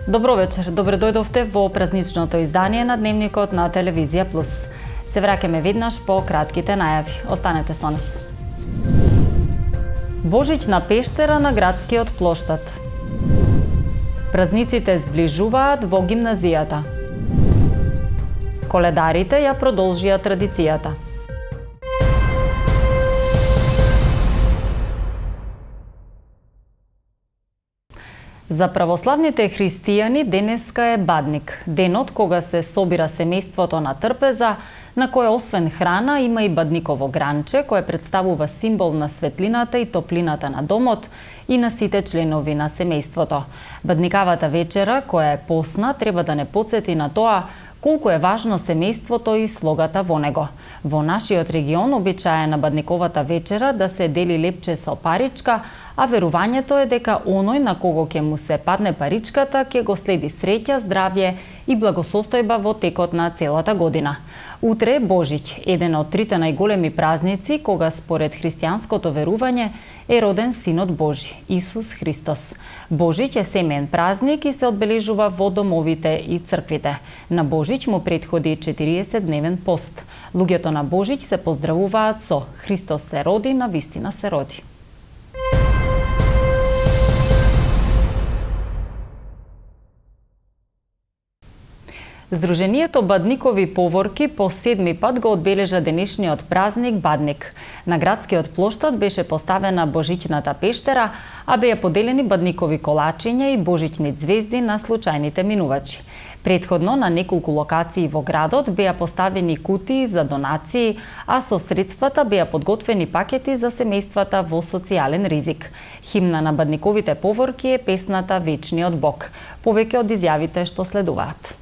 Добро вечер, добре дојдовте во празничното издание на Дневникот на Телевизија Плюс. Се враќаме веднаш по кратките најави. Останете со нас. Божична пештера на градскиот плоштад. Празниците зближуваат во гимназијата. Коледарите ја продолжија традицијата. За православните христијани денеска е Бадник, денот кога се собира семејството на трпеза, на кое освен храна има и бадниково гранче, кое представува символ на светлината и топлината на домот и на сите членови на семејството. Бадникавата вечера, која е посна, треба да не потсети на тоа колку е важно семејството и слогата во него. Во нашиот регион обичај е на Бадниковата вечера да се дели лепче со паричка, а верувањето е дека оној на кого ќе му се падне паричката ќе го следи среќа, здравје и благосостојба во текот на целата година. Утре е Божич, еден од трите најголеми празници кога според христијанското верување е роден Синот Божи, Исус Христос. Божич е семеен празник и се одбележува во домовите и црквите. На Божич му претходи 40-дневен пост. Луѓето на Божич се поздравуваат со Христос се роди, навистина се роди. Здруженијето Бадникови поворки по 7 пат го одбележа денешниот празник Бадник. На градскиот плоштад беше поставена Божичната пештера, а беа поделени бадникови колачиња и божични ѕвезди на случајните минувачи. Предходно на неколку локации во градот беа поставени кутии за донации, а со средствата беа подготвени пакети за семејствата во социјален ризик. Химна на Бадниковите поворки е песната Вечниот Бог. Повеќе од изјавите што следуваат.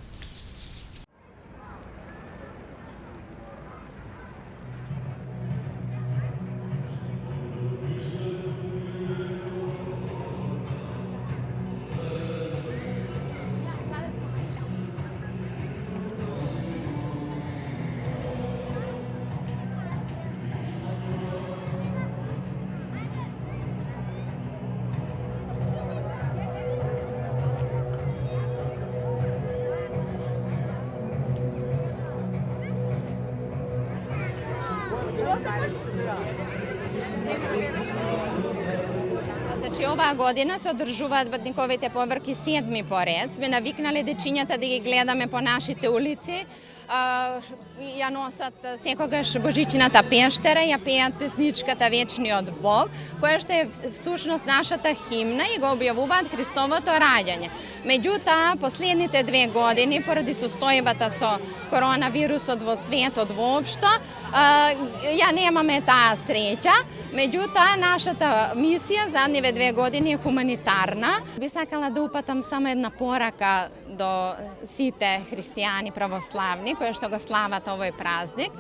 Значи, оваа година се одржуваат Бадниковите поворки 7 поред. Сме навикнале дечињата да ги гледаме по нашите улици. Ја носат секогаш Божичната пештера, ја пеат песничката Вечниот Бог, која што е всушност нашата химна и го објавуваат Христовото раѓање. Меѓутоа, последните 2 години, поради состојбата со коронавирусот во светот воопшто, ја немаме таа среќа. Меѓутоа, нашата мисија задниве 2 години е хуманитарна. Би сакала да упатам само една порака до сите христијани православни кои што го слават овој празник,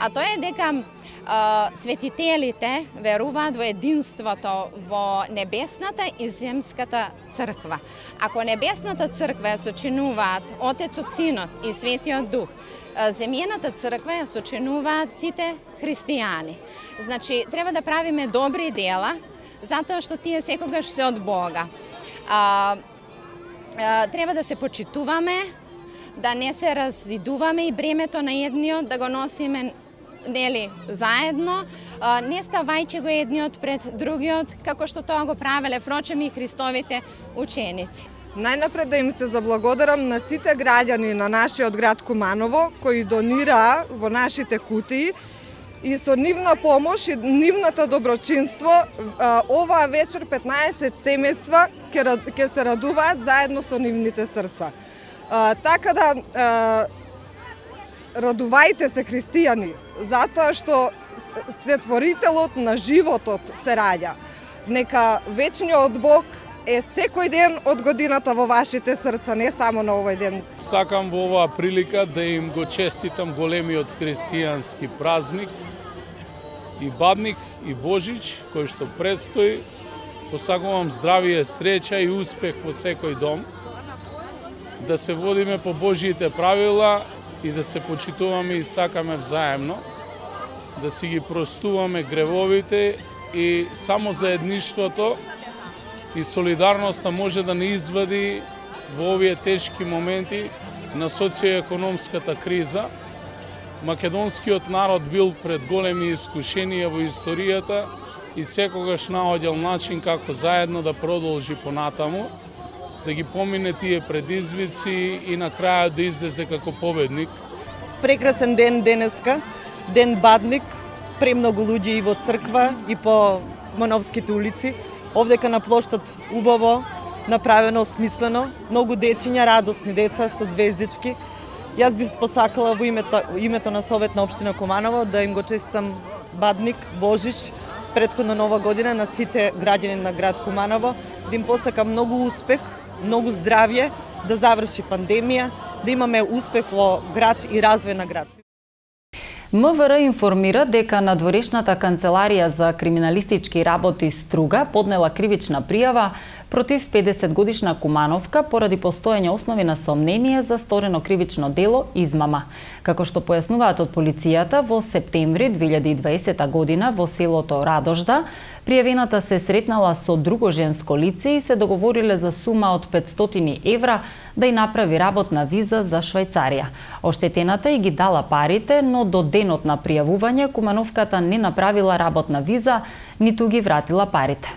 а тоа е дека светителите веруваат во единството во небесната и земската црква. Ако небесната црква ја сочинуваат Отецот, Синот и Светиот Дух, земјената црква ја сочинуваат сите христијани. Значи, треба да правиме добри дела, затоа што тие секогаш се од Бога. Треба да се почитуваме, да не се разидуваме и бремето на едниот да го носиме заедно, не ставајќи го едниот пред другиот, како што тоа го правеле впрочем и Христовите ученици. Најнапред да им се заблагодарам на сите граѓани на нашиот град Куманово кои донираа во нашите кутии и со нивна помош и нивната доброчинство оваа вечер 15 семејства ќе се радуваат заедно со нивните срца. Така да радувајте се христијани, затоа што Сетворителот на животот се раѓа. Нека Вечниот Бог е секој ден од годината во вашите срца, не само на овој ден. Сакам во оваа прилика да им го честитам големиот христијански празник и Бадник и Божич кој што предстои. Посакувам здравје, среќа и успех во секој дом. Да се водиме по Божиите правила и да се почитуваме и сакаме взаемно, да си ги простуваме гревовите и само заедништвото и солидарноста може да не извади во овие тешки моменти на социјоекономската криза. Македонскиот народ бил пред големи искушенија во историјата и секогаш наоѓал начин како заедно да продолжи понатаму, да ги помине тие предизвици и на крајот да излезе како победник. Прекрасен ден денеска, ден Бадник, премногу луѓе и во црква и по Мановските улици. Овдека на плоштот убаво, направено, смислено, многу дечиња, радосни деца со звездички. Јас би посакала во името на Совет на општина Куманово да им го честитам Бадник, Божич, претходно Нова година на сите граѓани на град Куманово, да им посакам многу успех, многу здравје, да заврши пандемија, да имаме успех во град и развој на град. МВР информира дека надворешната канцеларија за криминалистички работи Струга поднела кривична пријава против 50-годишна Кумановка поради постоење основи на сомнение за сторено кривично дело измама. Како што појаснуваат од полицијата, во септември 2020 година во селото Радожда, пријавената се сретнала со друго женско лице и се договориле за сума од 500 евра да ја направи работна виза за Швајцарија. Оштетената и ги дала парите, но до денот на пријавување Кумановката не направила работна виза, ниту ги вратила парите.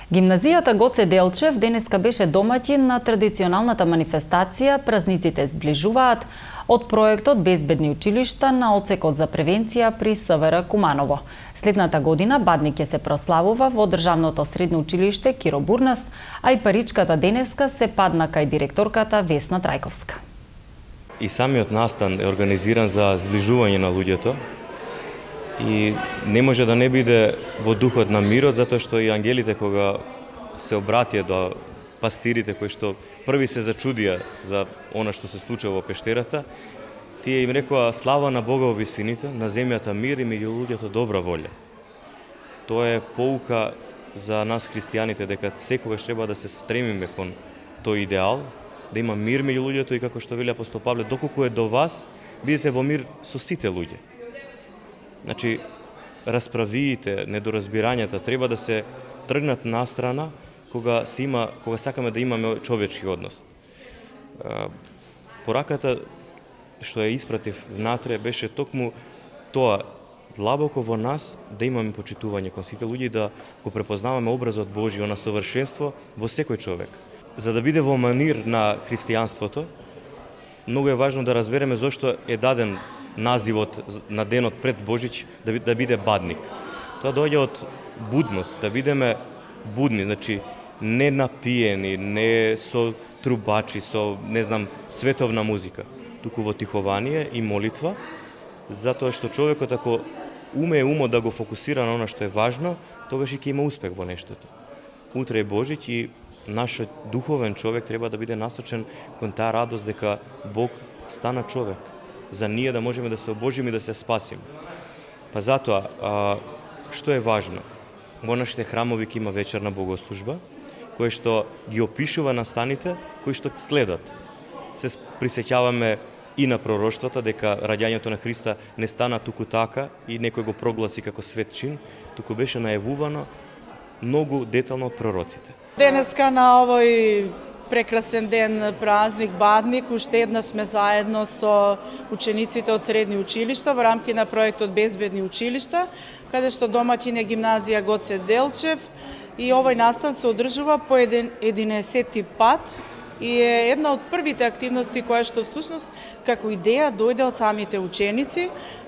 Гимназијата Гоце Делчев денеска беше домаќин на традиционалната манифестација "Празниците зближуваат" од проектот Безбедни училишта на Одсекот за превенција при СВР Куманово. Следната година Бадник ќе се прославува во Државното средно училиште Киро Бурнас, а и паричката денеска се падна кај директорката Весна Трајковска. И самиот настан е организиран за зближување на луѓето и не може да не биде во духот на мирот, затоа што и ангелите кога се обратија до пастирите кои што први се зачудија за она што се случува во пештерата, тие им рекоа слава на Бога во висините, на земјата мир и меѓу луѓето добра волја. Тоа е поука за нас христијаните дека секогаш треба да се стремиме кон тој идеал, да има мир меѓу луѓето и како што вели апостол Павле, доколку е до вас, бидете во мир со сите луѓе. Значи, расправиите, недоразбирањата треба да се тргнат настрана кога сакаме да имаме човечки однос. Пораката што ја испратив внатре беше токму тоа, длабоко во нас да имаме почитување кон сите луѓе и да го препознаваме образот Божји, на совршенство во секој човек. За да биде во манир на христијанството, многу е важно да разбереме зошто е даден називот на денот пред Божич да биде Бадник. Тоа доаѓа од будност, да бидеме будни, значи не напиени, не со трубачи, со, световна музика, туку во тихование и молитва, затоа што човекот ако умот да го фокусира на она што е важно, тогаш и ќе има успех во нештото. Утре е Божич и нашиот духовен човек треба да биде насочен кон таа радост дека Бог стана човек, за ние да можеме да се обожиме и да се спасиме. Па затоа, што е важно? Во нашите храмови ќе има вечерна богослужба, кој што ги опишува настаните кои што следат. Се присеќаваме и на пророштвата дека раѓањето на Христа не стана туку така и некој го прогласи како свет чин, туку беше најавувано многу детално од пророците. Денеска на овој прекрасен ден, празник Бадник, уште една сме заедно со учениците од средни училишта во рамки на проектот Безбедни училишта, каде што домаќин е гимназија Гоце Делчев и овој настан се одржува по 11 пат и е една од првите активности која што всушност како идеја дојде од самите ученици,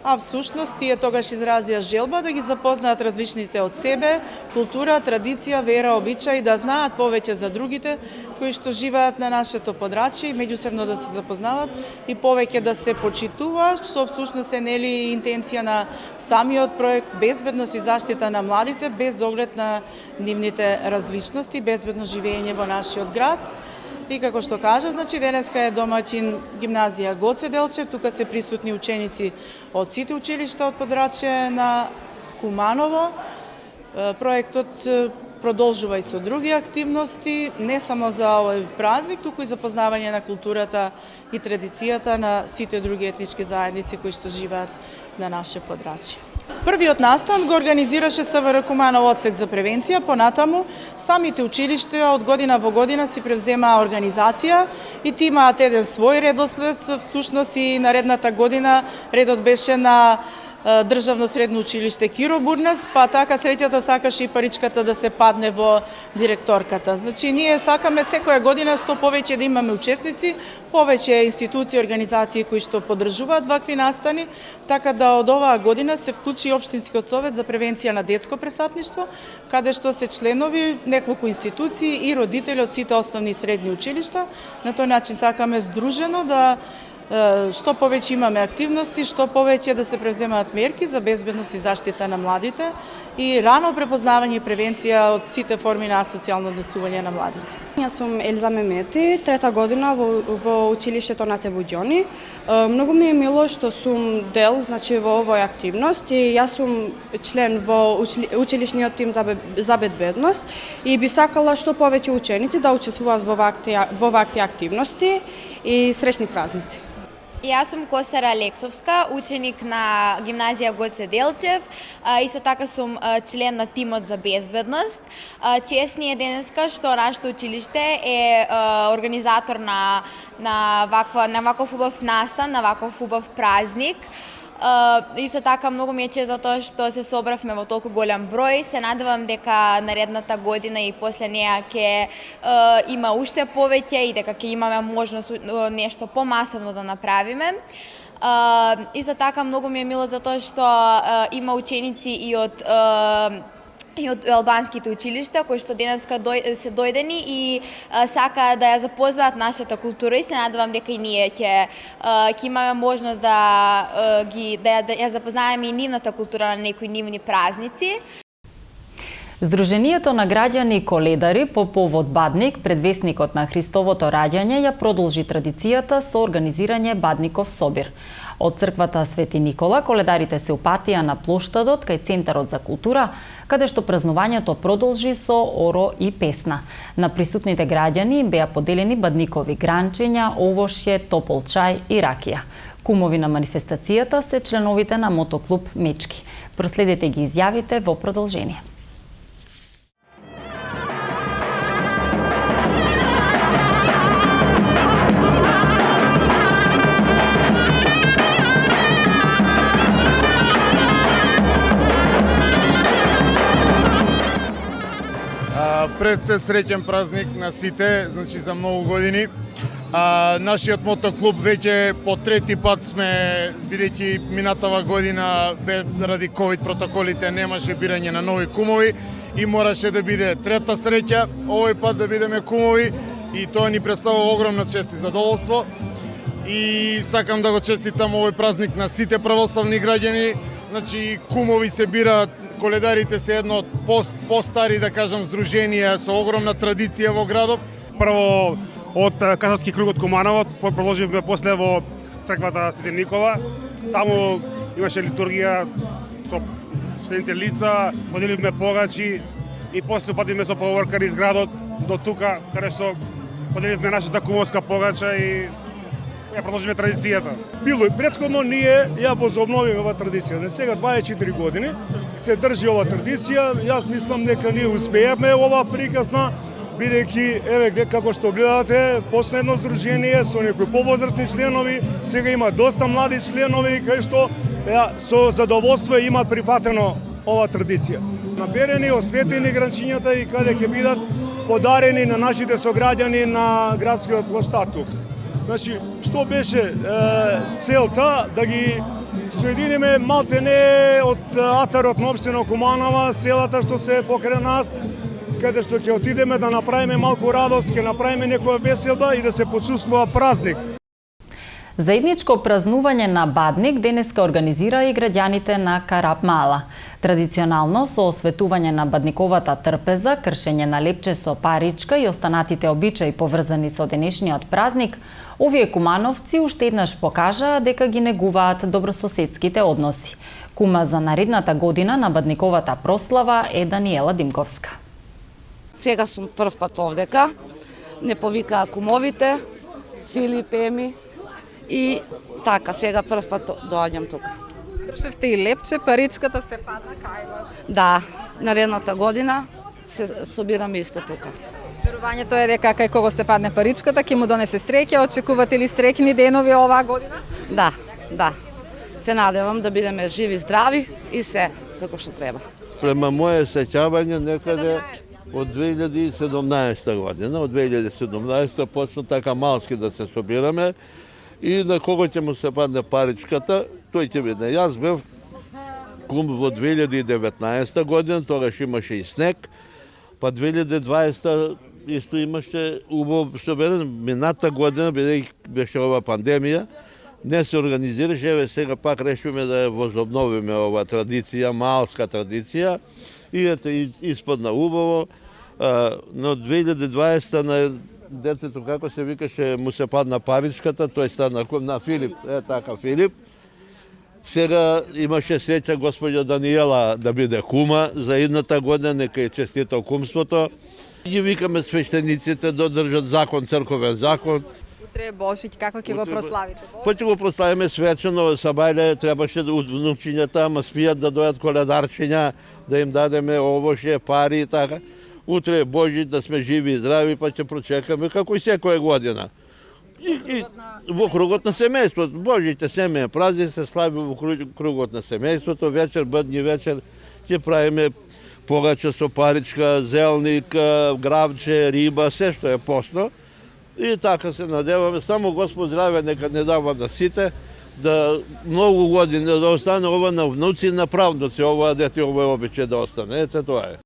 а всушност тие тогаш изразија желба да ги запознаат различните од себе, култура, традиција, вера, обичаи, да знаат повеќе за другите кои што живеат на нашето подрачје и меѓусебно да се запознават и повеќе да се почитуваат, што всушност е нели интенција на самиот проект безбедност и заштита на младите без оглед на нивните различности, безбедно живење во нашиот град. И како што кажа, значи денеска е домаќин гимназија Гоце Делчев, тука се присутни ученици од сите училишта од подрачје на Куманово. Проектот продолжува и со други активности, не само за овој празник, туку и за познавање на културата и традицијата на сите други етнички заедници кои што живеат на наше подрачје. Првиот настан го организираше СВР Куманов одсек за превенција, понатаму самите училишта од година во година си превземаа организација и ти имаат еден свој редослед, всушност и наредната година редот беше на Државно средно училиште Киро Бурнас, па така среќата сакаше и паричката да се падне во директорката. Значи, ние сакаме секоја година што повеќе да имаме учесници, повеќе институции, организации кои што поддржуваат вакви настани, така да од оваа година се вклучи Општинскиот совет за превенција на детско престапништво, каде што се членови неколку институции и родители од сите основни и средни училишта. На тој начин сакаме здружено да што повеќе имаме активности, што повеќе да се превземаат мерки за безбедност и заштита на младите и рано препознавање и превенција од сите форми на асоцијално однесување на младите. Јас сум Елза Мемети, трета година во училиштето на Цебуѓони. Многу ми е мило што сум дел, значи, во овој активност и јас сум член во училишниот тим за безбедност и би сакала што повеќе ученици да учествуваат во вакви активности и среќни празници. Јас сум Косара Алексовска, ученик на гимназија Гоце Делчев, исто така сум член на тимот за безбедност. Чест ни е денеска што нашето училиште е организатор на ваков убав настан, на ваков убав празник. Исто така многу ми е чест за тоа што се собравме во толку голем број. Се надевам дека наредната година и после неа ќе има уште повеќе и дека ќе имаме можност нешто помасовно да направиме. Исто така многу ми е мило за тоа што има ученици и од албанските училишта кои што денеска се дојдени и сака да ја запознаат нашата култура и се надевам дека и ние ќе имаме можност да ја запознаеме и нивната култура на некои нивни празници. Сдруженијето на граѓани и коледари по повод Бадник, предвесникот на Христовото раѓање, ја продолжи традицијата со организирање Бадников собир. Од црквата Свети Никола коледарите се упатија на плоштадот кај Центарот за култура, каде што празнувањето продолжи со оро и песна. На присутните граѓани им беа поделени бадникови гранчиња, овошје, топол чај и ракија. Кумови на манифестацијата се членовите на мотоклуб Мечки. Проследете ги изјавите во продолжение. Пред се среќен празник на сите, значи за многу години. Нашиот мотоклуб веќе по трети пат сме, бидејќи минатава година ради ковид протоколите немаше бирање на нови кумови и мораше да биде трета среќа, овој пат да бидеме кумови и тоа ни представува огромна чест и задоволство. И сакам да го честитам овој празник на сите православни граѓани. Значи кумови се бираат, коледарите се едно од постари, да кажам, здруженија со огромна традиција во градов. Прво од Католски круг од Куманово, продолживме после во црквата Свети Никола. Таму имаше литургија со следните лица, поделивме погачи и после упативме со поворкари из градот до тука, каде што поделивме нашата кумовска погача и ја продолжиме традицијата. Било и претходно ние ја возобновиме ова традиција. Сега 24 години се држи ова традиција. Јас мислам дека ние успеевме ова прикасна, бидејќи еве како што гледате, последно здружение со некои повозрасни членови, сега има доста млади членови кои што со задоволство имаат прифатено ова традиција. Наберени, осветени гранчињата и каде ќе бидат подарени на нашите сограѓани на градскиот плоштад тука. Значи, што беше целта да ги соединиме малтене од атарот на општина Куманова, селата што се покрај нас, каде што ќе отидеме да направиме малку радост, ќе направиме некоја веселба и да се почувствува празник. Заедничко празнување на Бадник денеска организира и граѓаните на Карап Мала. Традиционално со осветување на бадниковата трпеза, кршење на лепче со паричка и останатите обичаи поврзани со денешниот празник, овие кумановци уште еднаш покажаа дека ги негуваат добрососедските односи. Кума за наредната година на бадниковата прослава е Даниела Димковска. Сега сум прв пат овдека, не повикаа кумовите, Филип, Еми, и така, сега прв пат доаѓам тука. Завршивте и лепче, паричката се падна кај вас. Да, наредната година се собираме исто тука. Верувањето е дека кај кого се падне паричката, ќе му донесе среќа. Очекувате ли среќни денови оваа година? Да, да. Се надевам да бидеме живи, здрави и се како што треба. Према моje сеќавање некаде од 2017 година, од 2017 почна така малски да се собираме и на кого ќе му се падне паричката, тој ќе видне. Јас бев кум во 2019 година, тогаш имаше и снег, па 2020 исто имаше убаво собиране. Мината година, бидејќи беше ова пандемија, не се организираше, еве сега пак решиме да ја возобновиме ова традиција, малска традиција, и ете испадна убаво. Но 2020 на детето, како се викаше, му се падна паричката, тој стана на Филип, така Филип. Сега имаше среќа господја Даниела да биде кума за едната година, нека и честито кумството. Ги викаме свештениците да држат закон, црковен закон. Утре е Божик, како ќе го прославите? Па ќе го прославиме свечено, сабајле требаше да внучињата, ама спијат да дојат коледарчиња, да им дадеме овоше, пари и така. Утре е Божик, да сме живи и здрави, па ќе прочекаме како и секоја година. И во кругот на семејството. Божите семеен празник се слави во кругот на семејството. Вечер, бъдни вечер, ќе правиме погача со паричка, зелник, гравче, риба, се што е постно. И така се надеваме, само Господ здраве нека не дава на сите, да многу години да остане ова на внуци и на правнуци, ова дете ова обичај да остане. Ете тоа е.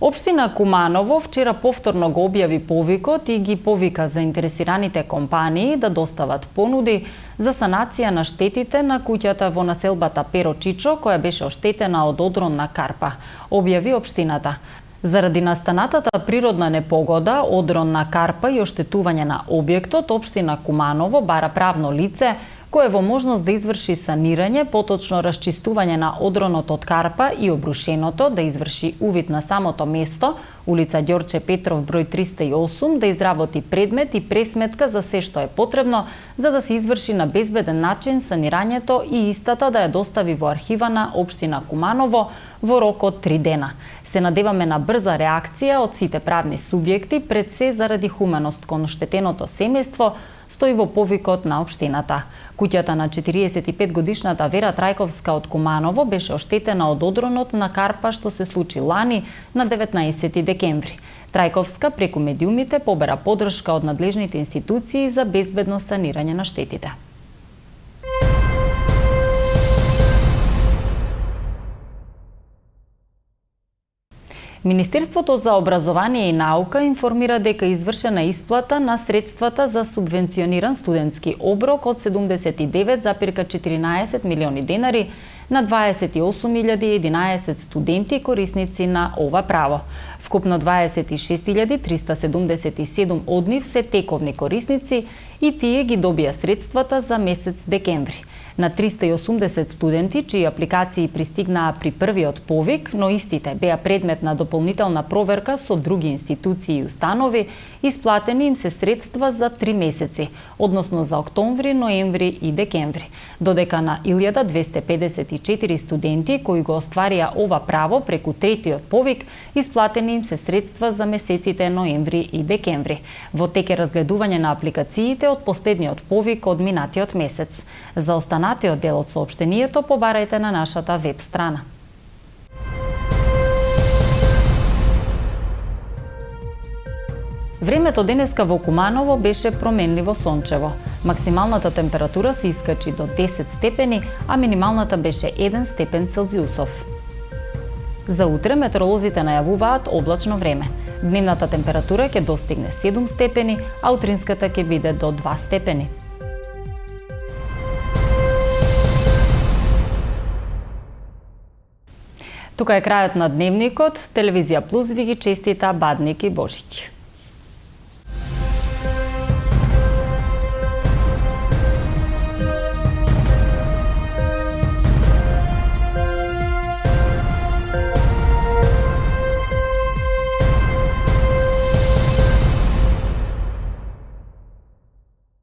Општина Куманово вчера повторно го објави повикот и ги повика заинтересираните компании да достават понуди за санација на штетите на куќата во населбата Перо Чичо, која беше оштетена од одронна карпа, објави општината. Заради настанатата природна непогода, одронна карпа и оштетување на објектот, општина Куманово бара правно лице кое во можност да изврши санирање, поточно расчистување на одронот од карпа и обрушеното, да изврши увид на самото место, улица Ѓорче Петров број 308, да изработи предмет и пресметка за се што е потребно за да се изврши на безбеден начин санирањето и истата да ја достави во архива на општина Куманово во рок од 3 дена. Се надеваме на брза реакција од сите правни субјекти, пред се заради хуманост кон оштетеното семејство, стои во повикот на општината. Куќата на 45 годишната Вера Трајковска од Куманово беше оштетена од одронот на карпа што се случи лани на 19 декември. Трајковска преку медиумите побера поддршка од надлежните институции за безбедно санирање на штетите. Министерството за образование и наука информира дека извршена исплата на средствата за субвенциониран студентски оброк од 79,14 милиони денари на 28.011 студенти корисници на ова право. Вкупно 26.377 од нив се тековни корисници и тие ги добија средствата за месец декември. На 380 студенти чии апликации пристигнаа при првиот повик, но истите беа предмет на дополнителна проверка со други институции и установи, исплатени им се средства за 3 месеци, односно за октомври, ноември и декември. Додека на 1254 студенти кои го остварија ова право преку третиот повик, исплатени им се средства за месеците ноември и декември. Во тек е разгледување на апликациите од последниот повик од минатиот месец. За останатиот дел од соопштението побарајте на нашата веб страна. Времето денеска во Куманово беше променливо сончево. Максималната температура се искачи до 10 степени, а минималната беше 1 степен Целзиусов. За утре метеоролозите најавуваат облачно време. Дневната температура ќе достигне 7 степени, а утринската ќе биде до 2 степени. Тука е крајот на дневникот. Телевизија Плюс ви ги честита Бадник и Божиќ.